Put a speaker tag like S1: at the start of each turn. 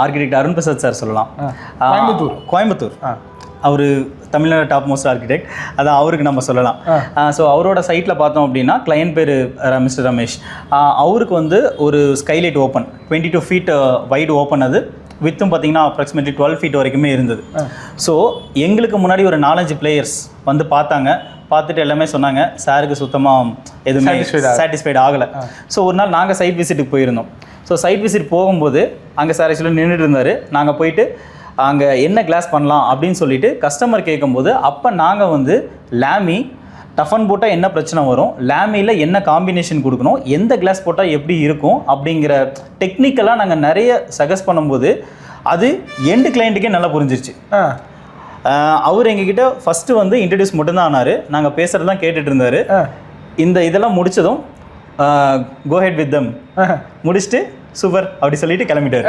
S1: Architect Arun Prasad sir சொல்லலாம். கோயம்புத்தூர். அவர் Tamil Nadu top most architect, அதான் அவருக்கு நம்ம சொல்லலாம். ஸோ அவரோட சைட்டில் பார்த்தோம் அப்படின்னா கிளையன்ட் பேர் மிஸ்டர் ரமேஷ். அவருக்கு வந்து ஒரு skylight open 22 feet wide open, அது வித்தும் பார்த்தீங்கன்னா அப்ராக்சிமேட்லி 12 feet வரைக்குமே இருந்தது. ஸோ எங்களுக்கு முன்னாடி ஒரு 4-5 பிளேயர்ஸ் வந்து பார்த்துட்டு எல்லாமே சொன்னாங்க, சாருக்கு சுத்தமாக எதுவுமே சாட்டிஸ்ஃபைட் ஆகலை. ஸோ ஒரு நாள் நாங்கள் சைட் விசிட்டுக்கு போயிருந்தோம். ஸோ சைட் விசிட் போகும்போது அங்கே சார் ஆக்சுவலாக நின்றுட்டு இருந்தார். நாங்கள் போயிட்டு அங்கே என்ன கிளாஸ் பண்ணலாம் அப்படின்னு சொல்லிட்டு கஸ்டமர் கேட்கும்போது, அப்போ நாங்கள் வந்து லேமி டஃபன் போட்டால் என்ன பிரச்சனை வரும், லேமியில் என்ன காம்பினேஷன் கொடுக்கணும், எந்த கிளாஸ் போட்டால் எப்படி இருக்கும் அப்படிங்கிற டெக்னிக்கலாக நாங்கள் நிறைய சஜஸ்ட் பண்ணும்போது அது எண்டு கிளைண்ட்டுக்கே நல்லா புரிஞ்சிருச்சு. அவர் எங்ககிட்ட ஃபஸ்ட்டு வந்து இன்ட்ரடியூஸ் மட்டும்தான் ஆனார். நாங்கள் பேசுகிறதெல்லாம் கேட்டுட்டு இருந்தார். இதெல்லாம் முடித்ததும் கோ ஹெட் வித் தம் முடிச்சுட்டு சூப்பர் அப்படி சொல்லிட்டு கிளம்பிட்டார்.